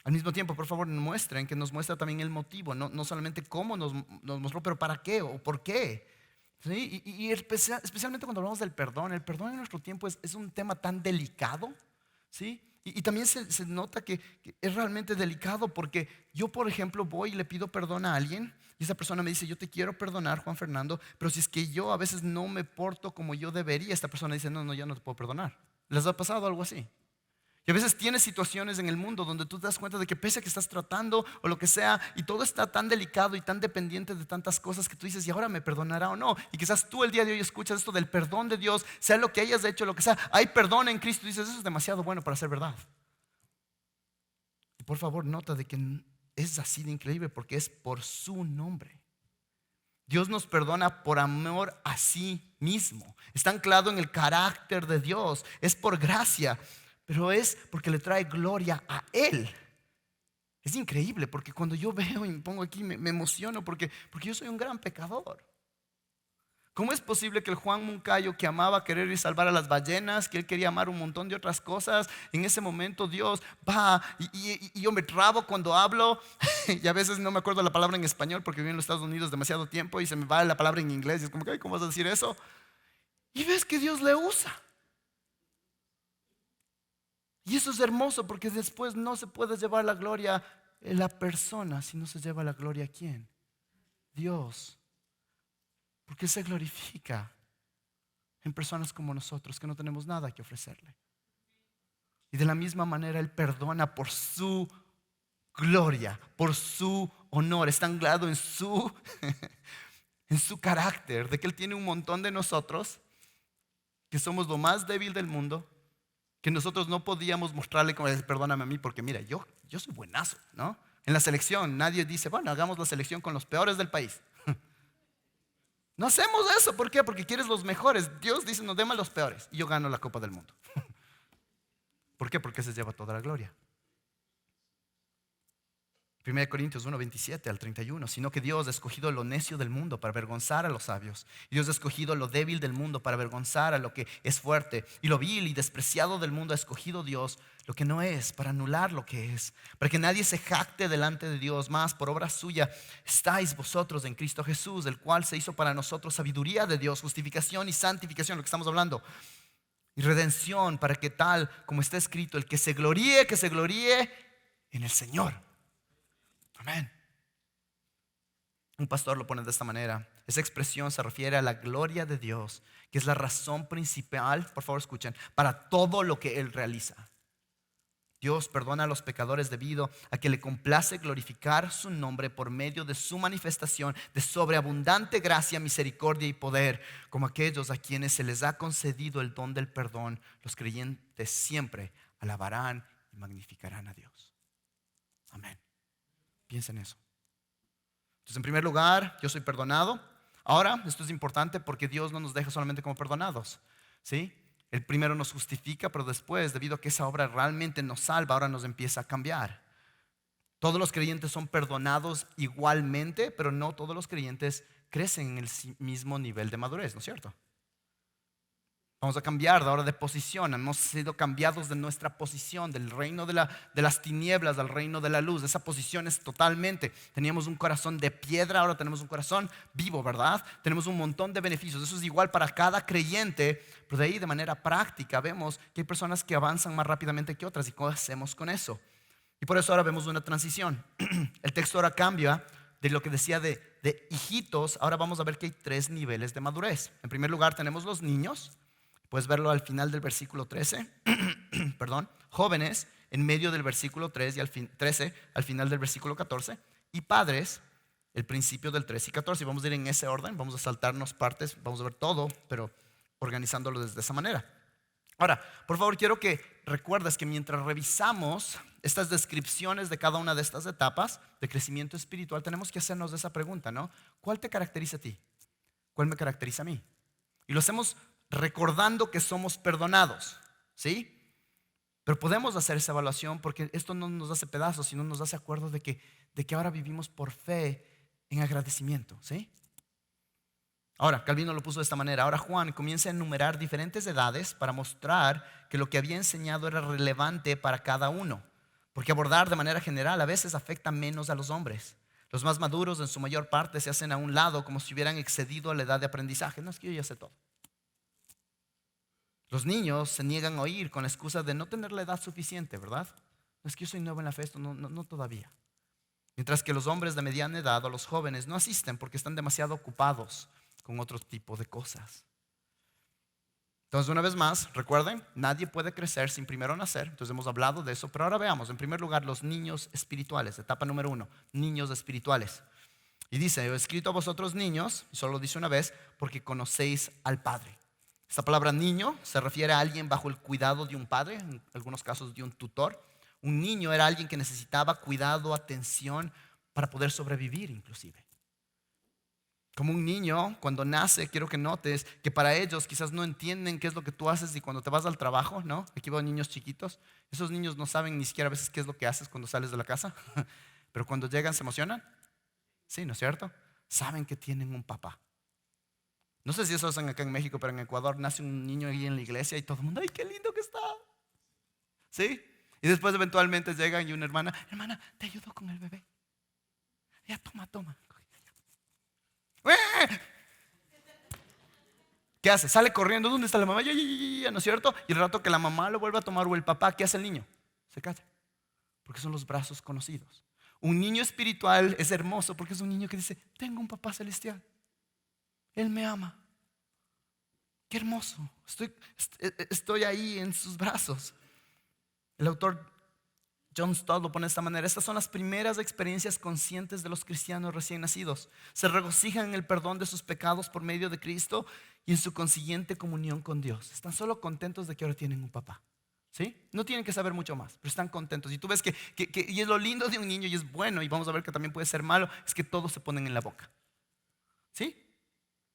Speaker 1: Al mismo tiempo, por favor, muestren que nos muestra también el motivo, no solamente cómo nos mostró, pero para qué o por qué. ¿Sí? Y especialmente cuando hablamos del perdón, el perdón en nuestro tiempo es un tema tan delicado. ¿Sí? Y también se nota que es realmente delicado porque yo, por ejemplo, voy y le pido perdón a alguien y esa persona me dice, yo te quiero perdonar, Juan Fernando, pero si es que yo a veces no me porto como yo debería, esta persona dice, no, ya no te puedo perdonar. ¿Les ha pasado algo así? Y a veces tienes situaciones en el mundo donde tú te das cuenta de que pese a que estás tratando o lo que sea, y todo está tan delicado y tan dependiente de tantas cosas que tú dices, ¿y ahora me perdonará o no? Y quizás tú el día de hoy escuchas esto del perdón de Dios, sea lo que hayas hecho, lo que sea, hay perdón en Cristo, y dices, eso es demasiado bueno para ser verdad. Y por favor, nota de que es así de increíble porque es por su nombre. Dios nos perdona por amor a sí mismo. Está anclado en el carácter de Dios, es por gracia. Pero es porque le trae gloria a Él. Es increíble porque cuando yo veo y me pongo aquí me emociono porque yo soy un gran pecador. ¿Cómo es posible que el Juan Moncayo, que amaba querer y salvar a las ballenas, que él quería amar un montón de otras cosas, en ese momento Dios va y yo me trabo cuando hablo y a veces no me acuerdo la palabra en español porque viví en los Estados Unidos demasiado tiempo y se me va la palabra en inglés y es como que, ¿cómo vas a decir eso? Y ves que Dios le usa. Y eso es hermoso porque después no se puede llevar la gloria en la persona, sino se lleva la gloria a ¿quién? Dios. Porque se glorifica en personas como nosotros que no tenemos nada que ofrecerle. Y de la misma manera Él perdona por su gloria, por su honor. Está anclado en su, en su carácter, de que Él tiene un montón de nosotros, que somos lo más débil del mundo, que nosotros no podíamos mostrarle como perdóname a mí porque mira, yo soy buenazo, ¿no? En la selección nadie dice, bueno, hagamos la selección con los peores del país. No hacemos eso, ¿por qué? Porque quieres los mejores. Dios dice, no, deme los peores y yo gano la Copa del Mundo. ¿Por qué? Porque se lleva toda la gloria. 1 Corintios 1, 27 al 31, sino que Dios ha escogido lo necio del mundo para avergonzar a los sabios. Dios ha escogido lo débil del mundo para avergonzar a lo que es fuerte. Y lo vil y despreciado del mundo ha escogido Dios lo que no es, para anular lo que es, para que nadie se jacte delante de Dios. Más por obra suya estáis vosotros en Cristo Jesús, el cual se hizo para nosotros sabiduría de Dios, justificación y santificación, lo que estamos hablando, y redención, para que tal como está escrito, el que se gloríe en el Señor. Amén. Un pastor lo pone de esta manera. Esa expresión se refiere a la gloria de Dios, que es la razón principal, por favor escuchen, para todo lo que Él realiza. Dios perdona a los pecadores debido a que le complace glorificar su nombre por medio de su manifestación de sobreabundante gracia, misericordia y poder, como aquellos a quienes se les ha concedido el don del perdón. Los creyentes siempre alabarán y magnificarán a Dios. Amén. Piensa en eso. Entonces, en primer lugar, yo soy perdonado. Ahora, esto es importante porque Dios no nos deja solamente como perdonados, ¿sí? Él primero nos justifica, pero después, debido a que esa obra realmente nos salva, ahora nos empieza a cambiar. Todos los creyentes son perdonados igualmente, pero no todos los creyentes crecen en el mismo nivel de madurez, ¿no es cierto? Vamos a cambiar de ahora de posición. Hemos sido cambiados de nuestra posición, del reino de las tinieblas al reino de la luz. Esa posición es totalmente. Teníamos un corazón de piedra, ahora tenemos un corazón vivo, ¿verdad? Tenemos un montón de beneficios. Eso es igual para cada creyente, pero de ahí de manera práctica vemos que hay personas que avanzan más rápidamente que otras. ¿Y cómo hacemos con eso? Y por eso ahora vemos una transición. El texto ahora cambia de lo que decía de hijitos. Ahora vamos a ver que hay 3 niveles de madurez. En primer lugar tenemos los niños. Puedes verlo al final del versículo 13, perdón, jóvenes en medio del versículo 3 y 13, al final del versículo 14, y padres, el principio del 13 y 14. Y vamos a ir en ese orden, vamos a saltarnos partes, vamos a ver todo, pero organizándolo desde esa manera. Ahora, por favor, quiero que recuerdes que mientras revisamos estas descripciones de cada una de estas etapas de crecimiento espiritual, tenemos que hacernos esa pregunta, ¿no? ¿Cuál te caracteriza a ti? ¿Cuál me caracteriza a mí? Y lo hacemos recordando que somos perdonados, ¿sí? Pero podemos hacer esa evaluación porque esto no nos hace pedazos, sino nos hace acuerdo de que ahora vivimos por fe en agradecimiento, ¿sí? Ahora, Calvino lo puso de esta manera. Ahora Juan comienza a enumerar diferentes edades para mostrar que lo que había enseñado era relevante para cada uno. Porque abordar de manera general a veces afecta menos a los hombres. Los más maduros en su mayor parte se hacen a un lado como si hubieran excedido a la edad de aprendizaje. No, es que yo ya sé todo. Los niños se niegan a oír con la excusa de no tener la edad suficiente, ¿verdad? No, es que yo soy nuevo en la fe, esto no todavía. Mientras que los hombres de mediana edad o los jóvenes no asisten porque están demasiado ocupados con otro tipo de cosas. Entonces, una vez más, recuerden, nadie puede crecer sin primero nacer. Entonces hemos hablado de eso, pero ahora veamos, en primer lugar, los niños espirituales. Etapa número 1, niños espirituales. Y dice, he escrito a vosotros niños, y solo lo dice una vez, porque conocéis al Padre. Esta palabra niño se refiere a alguien bajo el cuidado de un padre, en algunos casos de un tutor. Un niño era alguien que necesitaba cuidado, atención para poder sobrevivir inclusive. Como un niño cuando nace, quiero que notes que para ellos quizás no entienden qué es lo que tú haces y cuando te vas al trabajo, ¿no? Aquí veo niños chiquitos. Esos niños no saben ni siquiera a veces qué es lo que haces cuando sales de la casa. Pero cuando llegan se emocionan. Sí, ¿no es cierto? Saben que tienen un papá. No sé si eso hacen acá en México, pero en Ecuador nace un niño ahí en la iglesia y todo el mundo, ¡ay, qué lindo que está! ¿Sí? Y después eventualmente llegan y una hermana, te ayudo con el bebé. Ya, toma. ¿Qué hace? Sale corriendo, ¿dónde está la mamá? Ya, ¿no es cierto? Y el rato que la mamá lo vuelve a tomar o el papá, ¿qué hace el niño? Se calla, porque son los brazos conocidos. Un niño espiritual es hermoso porque es un niño que dice, tengo un papá celestial. Él me ama. Qué hermoso. Estoy ahí en sus brazos. El autor John Stott lo pone de esta manera. Estas son las primeras experiencias conscientes de los cristianos recién nacidos. Se regocijan en el perdón de sus pecados por medio de Cristo y en su consiguiente comunión con Dios. Están solo contentos de que ahora tienen un papá. ¿Sí? No tienen que saber mucho más, pero están contentos. Y tú ves y es lo lindo de un niño y es bueno, y vamos a ver que también puede ser malo, es que todos se ponen en la boca. ¿Sí?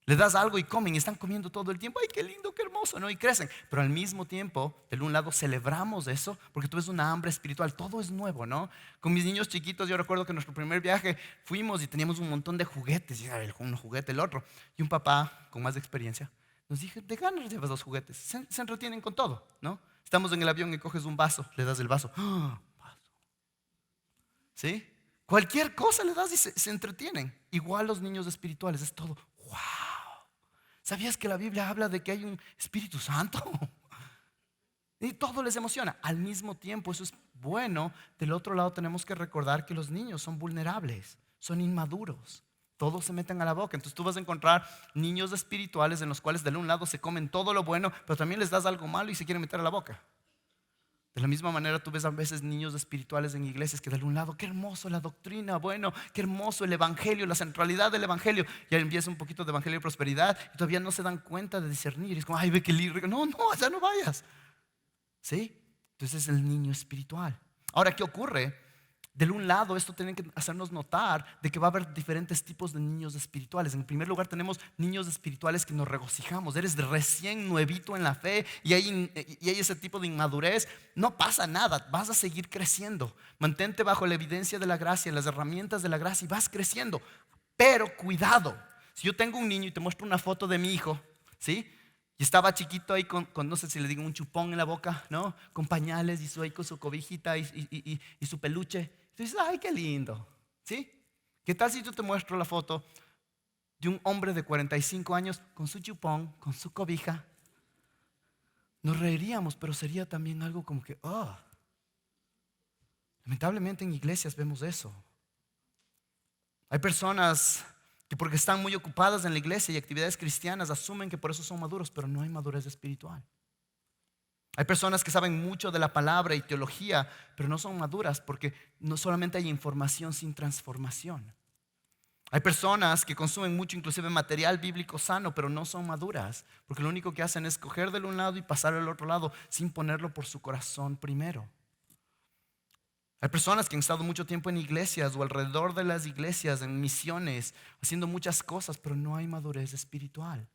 Speaker 1: Le das algo y comen y están comiendo todo el tiempo. ¡Ay, qué lindo, qué hermoso! ¿No? Y crecen. Pero al mismo tiempo, de un lado celebramos eso porque tú ves una hambre espiritual. Todo es nuevo, ¿no? Con mis niños chiquitos, yo recuerdo que en nuestro primer viaje fuimos y teníamos un montón de juguetes. Y un juguete, el otro. Y un papá con más experiencia nos dijo, de ganas llevas los juguetes. Se entretienen con todo, ¿no? Estamos en el avión y coges un vaso, le das el vaso. ¡Ah! Vaso. ¿Sí? Cualquier cosa le das y se entretienen. Igual los niños espirituales, es todo. ¡Wow! ¿Sabías que la Biblia habla de que hay un Espíritu Santo? Y todo les emociona. Al mismo tiempo, eso es bueno. Del otro lado tenemos que recordar que los niños son vulnerables, son inmaduros. Todos se meten a la boca. Entonces tú vas a encontrar niños espirituales en los cuales de un lado se comen todo lo bueno, pero también les das algo malo y se quieren meter a la boca. De la misma manera tú ves a veces niños espirituales en iglesias que de un lado, qué hermoso la doctrina, bueno, qué hermoso el evangelio, la centralidad del evangelio. Y ahí empieza un poquito de evangelio de prosperidad y todavía no se dan cuenta de discernir. Y es como, ay, ve que lindo. No, allá no vayas. ¿Sí? Entonces es el niño espiritual. Ahora, ¿qué ocurre? De un lado, esto tiene que hacernos notar de que va a haber diferentes tipos de niños espirituales. En primer lugar, tenemos niños espirituales que nos regocijamos. Eres recién nuevito en la fe y hay ese tipo de inmadurez. No pasa nada, vas a seguir creciendo. Mantente bajo la evidencia de la gracia, las herramientas de la gracia y vas creciendo. Pero cuidado, si yo tengo un niño y te muestro una foto de mi hijo, ¿sí? Y estaba chiquito ahí con no sé si le digo un chupón en la boca, ¿no? Con pañales y ahí con su cobijita y su peluche. Y tú dices, ay, qué lindo, ¿sí? ¿Qué tal si yo te muestro la foto de un hombre de 45 años con su chupón, con su cobija? Nos reiríamos, pero sería también algo como que, oh. Lamentablemente en iglesias vemos eso. Hay personas que porque están muy ocupadas en la iglesia y actividades cristianas asumen que por eso son maduros, pero no hay madurez espiritual. Hay personas que saben mucho de la palabra y teología, pero no son maduras porque no solamente hay información sin transformación. Hay personas que consumen mucho, inclusive material bíblico sano, pero no son maduras porque lo único que hacen es coger del un lado y pasar al otro lado sin ponerlo por su corazón primero. Hay personas que han estado mucho tiempo en iglesias o alrededor de las iglesias, en misiones, haciendo muchas cosas, pero no hay madurez espiritual.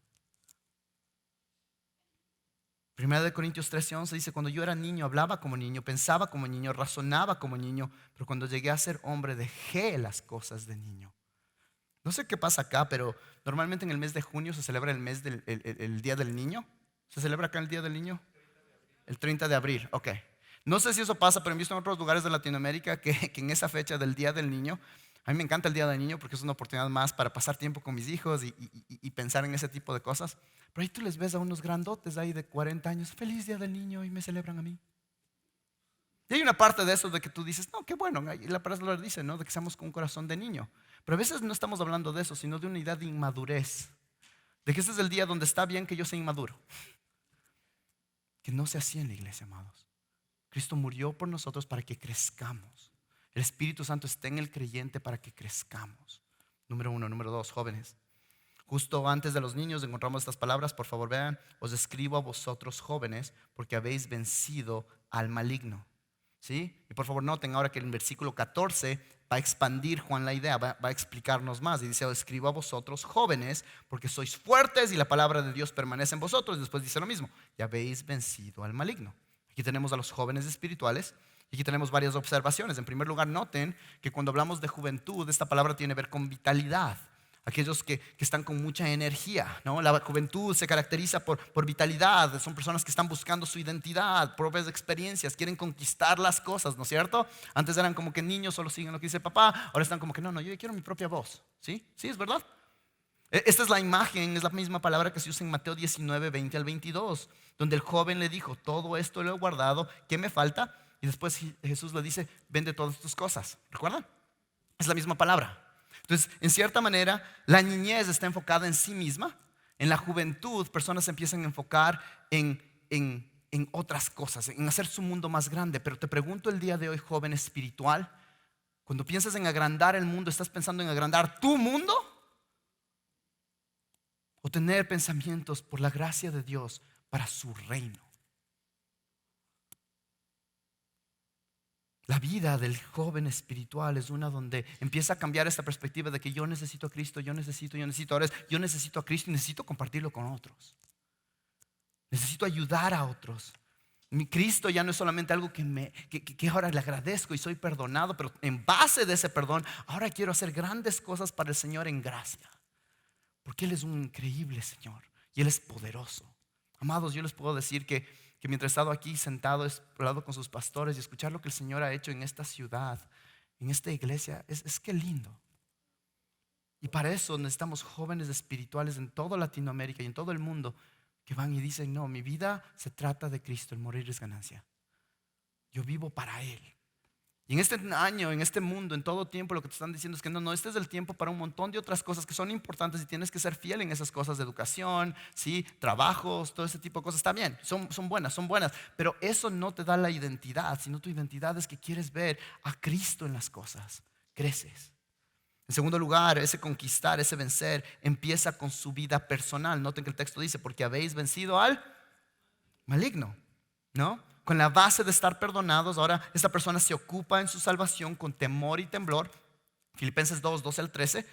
Speaker 1: 1 Corintios 13:11 dice, cuando yo era niño hablaba como niño, pensaba como niño, razonaba como niño, pero cuando llegué a ser hombre dejé las cosas de niño. No sé qué pasa acá, pero normalmente en el mes de junio se celebra el mes el Día del Niño. ¿Se celebra acá el Día del Niño? El 30 de abril, ok. No sé si eso pasa, pero he visto en otros lugares de Latinoamérica que en esa fecha del Día del Niño, a mí me encanta el Día del Niño porque es una oportunidad más para pasar tiempo con mis hijos y pensar en ese tipo de cosas. Pero ahí tú les ves a unos grandotes ahí de 40 años, feliz Día del Niño, y me celebran a mí. Y hay una parte de eso de que tú dices, no, qué bueno, y la palabra dice, ¿no? De que seamos con un corazón de niño. Pero a veces no estamos hablando de eso, sino de una idea de inmadurez. De que este es el día donde está bien que yo sea inmaduro. Que no sea así en la iglesia, amados. Cristo murió por nosotros para que crezcamos. El Espíritu Santo está en el creyente para que crezcamos. Número uno. Número dos, jóvenes. Justo antes de los niños encontramos estas palabras. Por favor vean, os escribo a vosotros jóvenes porque habéis vencido al maligno. ¿Sí? Y por favor noten ahora que en el versículo 14 va a expandir Juan la idea, va a explicarnos más. Y dice, os escribo a vosotros jóvenes porque sois fuertes y la palabra de Dios permanece en vosotros. Y después dice lo mismo, y habéis vencido al maligno. Aquí tenemos a los jóvenes espirituales y aquí tenemos varias observaciones. En primer lugar, noten que cuando hablamos de juventud, esta palabra tiene que ver con vitalidad. Aquellos que están con mucha energía, ¿no? La juventud se caracteriza por vitalidad. Son personas que están buscando su identidad, propias experiencias, quieren conquistar las cosas, ¿no es cierto? Antes eran como que niños solo siguen lo que dice papá. Ahora están como que no, yo quiero mi propia voz. ¿Sí? Sí, es verdad. Esta es la imagen, es la misma palabra que se usa en Mateo 19, 20 al 22, donde el joven le dijo, todo esto lo he guardado, ¿qué me falta? Y después Jesús le dice, vende todas tus cosas. ¿Recuerdan? Es la misma palabra. Entonces, en cierta manera, la niñez está enfocada en sí misma. En la juventud, personas se empiezan a enfocar en otras cosas, en hacer su mundo más grande. Pero te pregunto el día de hoy, joven espiritual, cuando piensas en agrandar el mundo, ¿estás pensando en agrandar tu mundo? ¿O tener pensamientos por la gracia de Dios para su reino? La vida del joven espiritual es una donde empieza a cambiar esta perspectiva de que yo necesito a Cristo, yo necesito ahora yo necesito a Cristo y necesito compartirlo con otros. Necesito ayudar a otros. Mi Cristo ya no es solamente algo que ahora le agradezco y soy perdonado, pero en base de ese perdón, ahora quiero hacer grandes cosas para el Señor en gracia. Porque Él es un increíble Señor y Él es poderoso. Amados, yo les puedo decir que mientras he estado aquí sentado, he hablado con sus pastores y escuchar lo que el Señor ha hecho en esta ciudad, en esta iglesia, es que lindo. Y para eso necesitamos jóvenes espirituales en toda Latinoamérica y en todo el mundo que van y dicen, no, mi vida se trata de Cristo, el morir es ganancia. Yo vivo para Él. Y en este año, en este mundo, en todo tiempo, lo que te están diciendo es que no, este es el tiempo para un montón de otras cosas que son importantes y tienes que ser fiel en esas cosas de educación, ¿sí? Trabajos, todo ese tipo de cosas. Está bien, son buenas, pero eso no te da la identidad, sino tu identidad es que quieres ver a Cristo en las cosas. Creces. En segundo lugar, ese conquistar, ese vencer, empieza con su vida personal. Noten que el texto dice, porque habéis vencido al maligno, ¿no? Con la base de estar perdonados, ahora esta persona se ocupa en su salvación con temor y temblor. Filipenses 2, 12 al 13.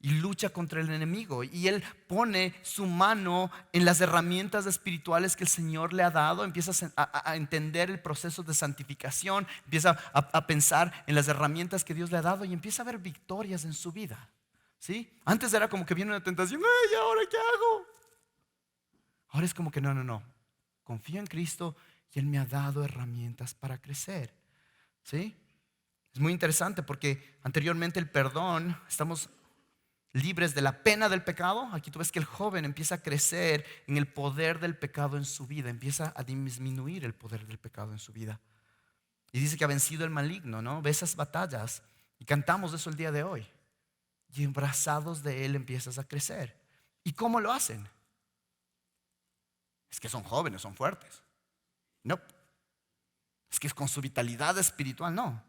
Speaker 1: Y lucha contra el enemigo. Y él pone su mano en las herramientas espirituales que el Señor le ha dado. Empieza a entender el proceso de santificación. Empieza a pensar en las herramientas que Dios le ha dado. Y empieza a ver victorias en su vida. ¿Sí? Antes era como que viene una tentación. ¿Y ahora qué hago? Ahora es como que no. Confío en Cristo y Él me ha dado herramientas para crecer. ¿Sí? Es muy interesante porque anteriormente el perdón, estamos libres de la pena del pecado. Aquí tú ves que el joven empieza a crecer en el poder del pecado en su vida. Empieza a disminuir el poder del pecado en su vida. Y dice que ha vencido el maligno, ¿no? Ve esas batallas y cantamos eso el día de hoy. Y embrazados de Él empiezas a crecer. ¿Y cómo lo hacen? Es que son jóvenes, son fuertes. No, es que es con su vitalidad espiritual, no.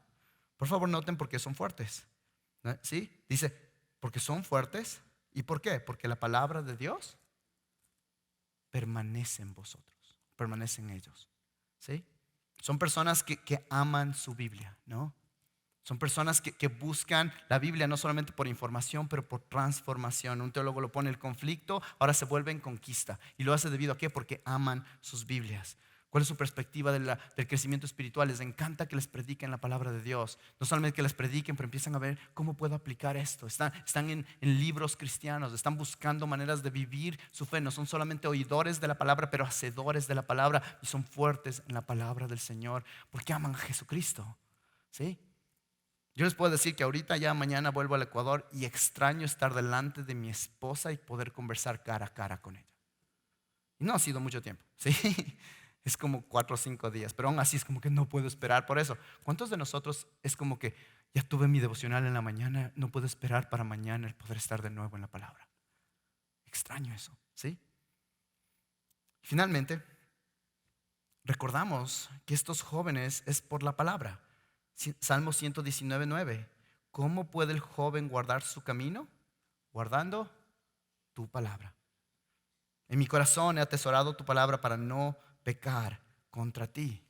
Speaker 1: Por favor noten por qué son fuertes. ¿Sí? Dice, porque son fuertes. ¿Y por qué? Porque la palabra de Dios permanece en vosotros, permanece en ellos. ¿Sí? Son personas que aman su Biblia, ¿no? Son personas que buscan la Biblia no solamente por información, pero por transformación. Un teólogo lo pone: el conflicto ahora se vuelve en conquista. ¿Y lo hace debido a qué? Porque aman sus Biblias. ¿Cuál es su perspectiva del crecimiento espiritual? Les encanta que les prediquen la palabra de Dios. No solamente que les prediquen, pero empiezan a ver cómo puedo aplicar esto. Están en libros cristianos, están buscando maneras de vivir su fe. No son solamente oidores de la palabra, pero hacedores de la palabra. Y son fuertes en la palabra del Señor porque aman a Jesucristo. ¿Sí? Yo les puedo decir que ahorita ya mañana vuelvo al Ecuador y extraño estar delante de mi esposa y poder conversar cara a cara con ella. Y no ha sido mucho tiempo, ¿sí? Es como 4 o 5 días, pero aún así es como que no puedo esperar por eso. ¿Cuántos de nosotros es como que ya tuve mi devocional en la mañana, no puedo esperar para mañana el poder estar de nuevo en la palabra? Extraño eso, ¿sí? Finalmente, recordamos que estos jóvenes es por la palabra. Salmo 119:9. ¿Cómo puede el joven guardar su camino? Guardando tu palabra. En mi corazón he atesorado tu palabra para no pecar contra ti.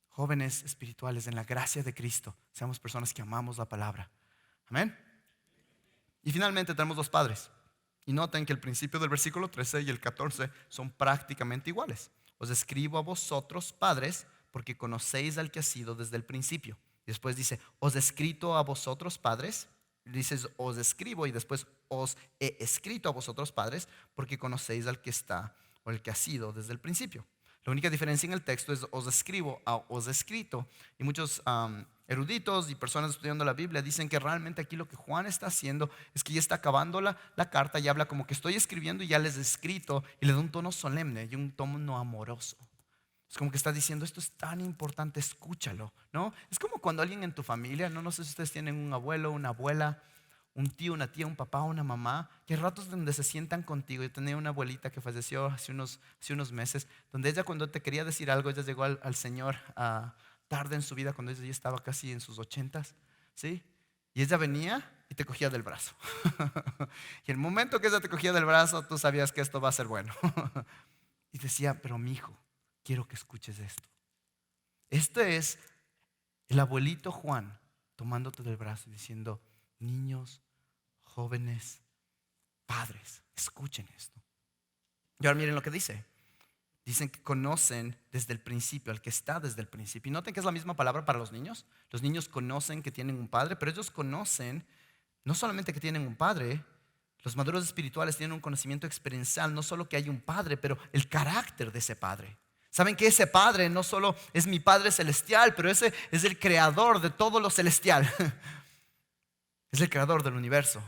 Speaker 1: Jóvenes espirituales, en la gracia de Cristo, seamos personas que amamos la palabra. Amén. Y finalmente tenemos los padres. Y noten que el principio del versículo 13 y el 14 son prácticamente iguales. Os escribo a vosotros, padres, porque conocéis al que ha sido desde el principio. Y después dice, os he escrito a vosotros, padres. Dices, os escribo, y después os he escrito a vosotros, padres, porque conocéis al que está o el que ha sido desde el principio. La única diferencia en el texto es os escribo a os he escrito. Y muchos eruditos y personas estudiando la Biblia dicen que realmente aquí lo que Juan está haciendo es que ya está acabando la carta y habla como que estoy escribiendo y ya les he escrito, y le da un tono solemne y un tono amoroso. Es como que está diciendo, esto es tan importante, escúchalo, ¿no? Es como cuando alguien en tu familia, no sé si ustedes tienen un abuelo, una abuela, un tío, una tía, un papá, una mamá, que hay ratos donde se sientan contigo. Yo tenía una abuelita que falleció hace unos meses, donde ella, cuando te quería decir algo, ella llegó al Señor tarde en su vida, cuando ella ya estaba casi en sus 80s, ¿sí? Y ella venía y te cogía del brazo. Y el momento que ella te cogía del brazo, tú sabías que esto va a ser bueno. Y decía, pero mi hijo, quiero que escuches esto. Este es el abuelito Juan tomándote del brazo y diciendo, niños, jóvenes, padres, escuchen esto. Y ahora miren lo que dice. Dicen que conocen desde el principio, al que está desde el principio. Y noten que es la misma palabra para los niños. Los niños conocen que tienen un padre, pero ellos conocen no solamente que tienen un padre. Los maduros espirituales tienen un conocimiento experiencial, no solo que hay un padre, pero el carácter de ese padre. Saben que ese padre no solo es mi Padre celestial, pero ese es el creador de todo lo celestial. Es el creador del universo.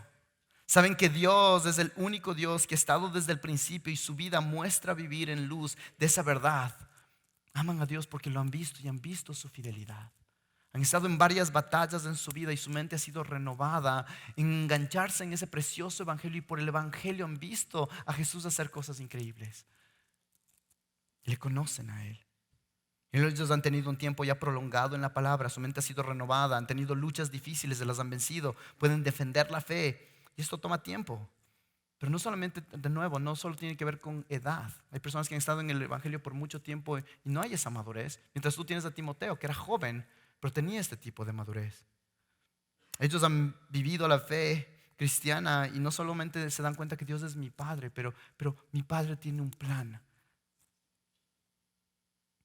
Speaker 1: Saben que Dios es el único Dios que ha estado desde el principio y su vida muestra vivir en luz de esa verdad. Aman a Dios porque lo han visto y han visto su fidelidad. Han estado en varias batallas en su vida y su mente ha sido renovada en engancharse en ese precioso evangelio, y por el evangelio han visto a Jesús hacer cosas increíbles. Y le conocen a Él. Ellos han tenido un tiempo ya prolongado en la palabra, su mente ha sido renovada, han tenido luchas difíciles, se las han vencido, pueden defender la fe. Y esto toma tiempo. Pero no solamente, de nuevo, no solo tiene que ver con edad. Hay personas que han estado en el evangelio por mucho tiempo y no hay esa madurez. Mientras tú tienes a Timoteo, que era joven, pero tenía este tipo de madurez. Ellos han vivido la fe cristiana y no solamente se dan cuenta que Dios es mi Padre, pero mi Padre tiene un plan.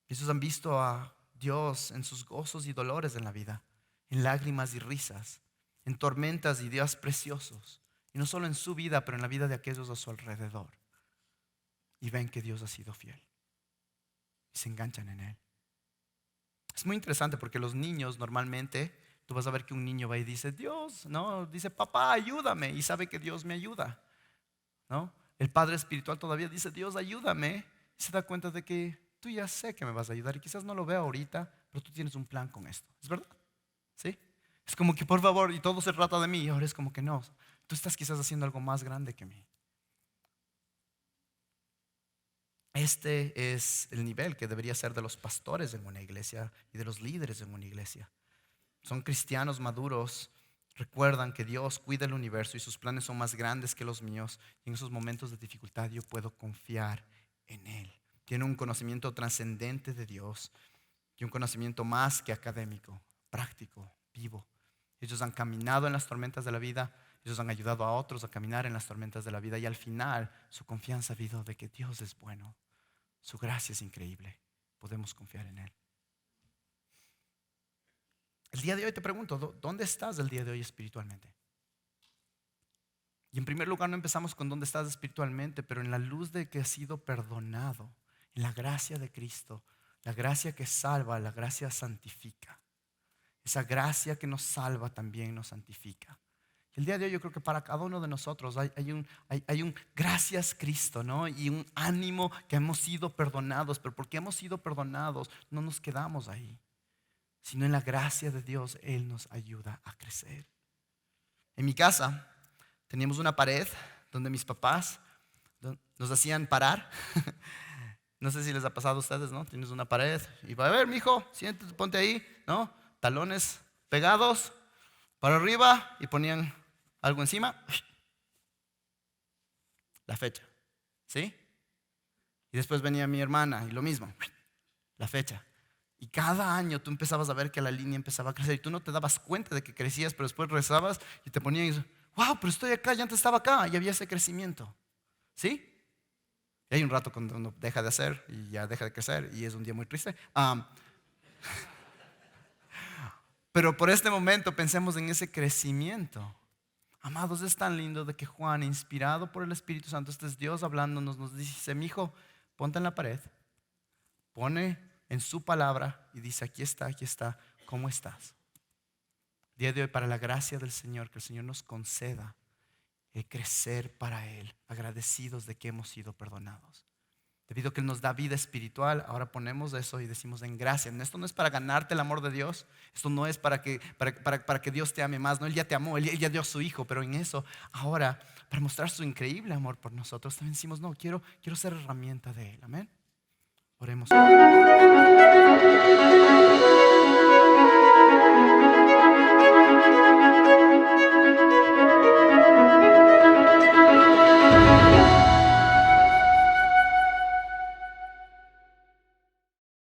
Speaker 1: Ellos han visto a Dios en sus gozos y dolores en la vida, en lágrimas y risas, en tormentas y días preciosos. Y no solo en su vida, pero en la vida de aquellos a su alrededor. Y ven que Dios ha sido fiel. Y se enganchan en Él. Es muy interesante porque los niños normalmente, tú vas a ver que un niño va y dice, Dios, ¿no? Dice, papá, ayúdame. Y sabe que Dios me ayuda, ¿no? El padre espiritual todavía dice, Dios, ayúdame. Y se da cuenta de que tú ya sé que me vas a ayudar. Y quizás no lo vea ahorita, pero tú tienes un plan con esto. ¿Es verdad? ¿Sí? Es como que por favor, y todo se trata de mí. Y ahora es como que no. Tú estás quizás haciendo algo más grande que mí. Este es el nivel que debería ser de los pastores en una iglesia y de los líderes en una iglesia. Son cristianos maduros, recuerdan que Dios cuida el universo y sus planes son más grandes que los míos. Y en esos momentos de dificultad yo puedo confiar en Él. Tienen un conocimiento trascendente de Dios y un conocimiento más que académico, práctico, vivo. Ellos han caminado en las tormentas de la vida. Ellos han ayudado a otros a caminar en las tormentas de la vida y al final su confianza ha habido de que Dios es bueno. Su gracia es increíble. podemos confiar en Él. El día de hoy te pregunto, ¿dónde estás el día de hoy espiritualmente? Y en primer lugar no empezamos con dónde estás espiritualmente, pero en la luz de que has sido perdonado, en la gracia de Cristo, la gracia que salva, la gracia santifica. Esa gracia que nos salva también nos santifica. El día de hoy yo creo que para cada uno de nosotros hay un gracias Cristo, ¿no? Y un ánimo que hemos sido perdonados, pero porque hemos sido perdonados no nos quedamos ahí, sino en la gracia de Dios Él nos ayuda a crecer. En mi casa teníamos una pared donde mis papás nos hacían parar. No sé si les ha pasado a ustedes, ¿no? Tienes una pared y va a ver, mijo, siéntate, ponte ahí, ¿no? Talones pegados para arriba y ponían algo encima. La fecha, ¿sí? Y después venía mi hermana y lo mismo, la fecha. Y cada año tú empezabas a ver que la línea empezaba a crecer y tú no te dabas cuenta de que crecías, pero después rezabas y te ponían y dices, wow, pero estoy acá, ya antes estaba acá y había ese crecimiento, ¿sí? Y hay un rato cuando uno deja de hacer y ya deja de crecer y es un día muy triste. Pero por este momento pensemos en ese crecimiento. Amados, es tan lindo de que Juan, inspirado por el Espíritu Santo, este es Dios hablándonos, nos dice, mi hijo, ponte en la pared, pone en su palabra y dice, aquí está, ¿cómo estás? Día de hoy, para la gracia del Señor, que el Señor nos conceda crecer para Él, agradecidos de que hemos sido perdonados. Debido a que Él nos da vida espiritual, ahora ponemos eso y decimos en gracia. Esto no es para ganarte el amor de Dios. Esto no es para que Dios te ame más. No, Él ya te amó, Él ya dio a su Hijo. Pero en eso, ahora, para mostrar su increíble amor por nosotros, también decimos, no, quiero ser herramienta de Él. Amén. Oremos.